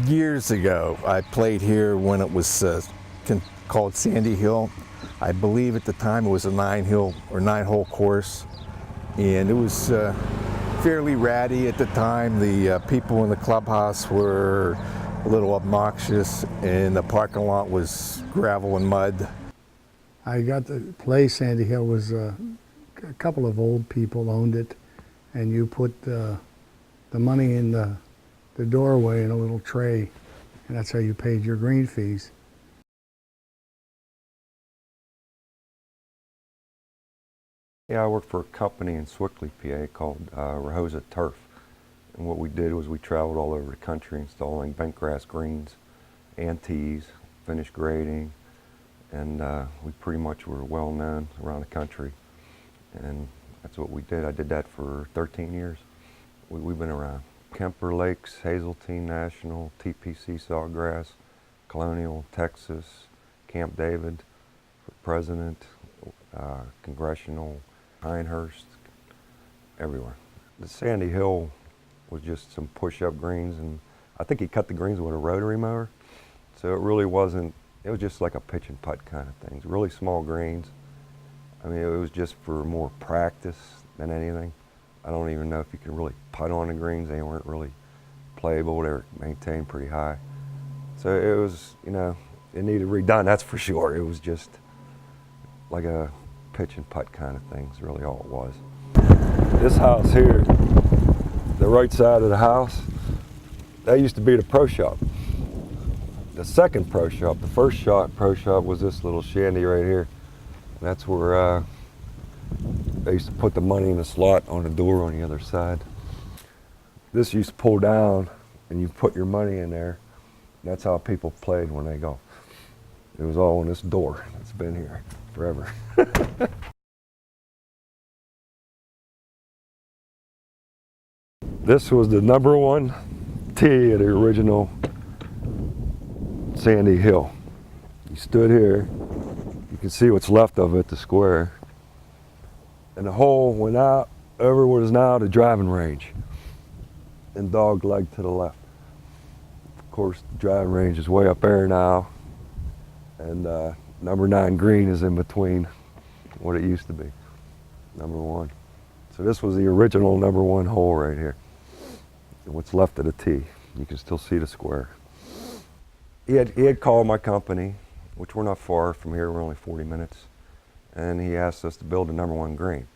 Years ago, I played here when it was called Sandy Hill. I believe at the time it was a nine-hole course, and it was fairly ratty at the time. The people in the clubhouse were a little obnoxious, and the parking lot was gravel and mud. I got to play Sandy Hill. Was a couple of old people owned it, and you put the money in the doorway in a little tray, and that's how you paid your green fees. Yeah, I worked for a company in Swickley, PA called Rehosa Turf. And what we did was we traveled all over the country installing bent grass greens and tees, finished grading, and we pretty much were well known around the country. And that's what we did. I did that for 13 years. We've been around. Kemper Lakes, Hazeltine National, TPC Sawgrass, Colonial, Texas, Camp David, President, Congressional, Pinehurst, everywhere. The Sandy Hill was just some push-up greens, and I think he cut the greens with a rotary mower. So it really wasn't, it was just like a pitch and putt kind of thing. Really small greens. I mean, it was just for more practice than anything. I don't even know if you can really putt on the greens. They weren't really playable. They were maintained pretty high. So it was, you know, it needed redone, that's for sure. It was just like a pitch and putt kind of thing is really all it was. This house here, the right side of the house, that used to be the pro shop. The second pro shop, the first pro shop was this little shanty right here. That's where they used to put the money in the slot on the door on the other side. This used to pull down and you put your money in there. That's how people played when they golf. It was all on this door. It's been here forever. This was the #1 tee of the original Sandy Hill. You stood here, you can see what's left of it, the square. And the hole went out over what is now the driving range and dog leg to the left. Of course, the driving range is way up there now, and #9 green is in between what it used to be, #1. So this was the original #1 hole right here. And what's left of the tee. You can still see the square. He had called my company, which we're not far from here, we're only 40 minutes, and he asked us to build a #1 green.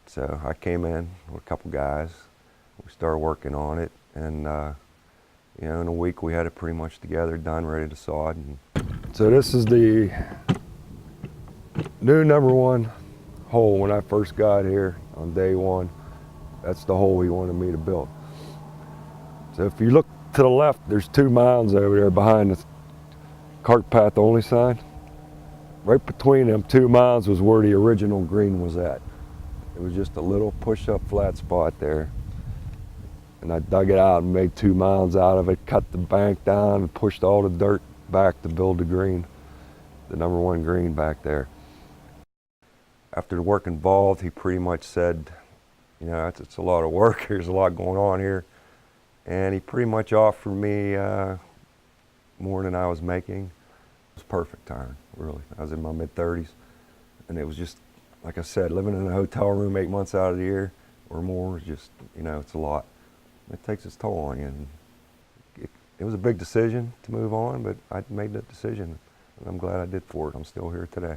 So I came in with a couple guys, we started working on it, and you know, in a week we had it pretty much together, done, ready to sod. And so this is the new #1 hole when I first got here on day one. That's the hole he wanted me to build. So if you look to the left, there's 2 mounds over there behind the cart path only sign. Right between them 2 mounds was where the original green was at. It was just a little push-up flat spot there. And I dug it out and made 2 mounds out of it, cut the bank down and pushed all the dirt back to build the green, the #1 green back there. After the work involved, he pretty much said, you know, it's a lot of work, there's a lot going on here. And he pretty much offered me more than I was making. It was perfect timing, really. I was in my mid-30s, and it was just, like I said, living in a hotel room 8 months out of the year or more is just, you know, it's a lot. It takes its toll on you. And it was a big decision to move on, but I made that decision, and I'm glad I did for it. I'm still here today.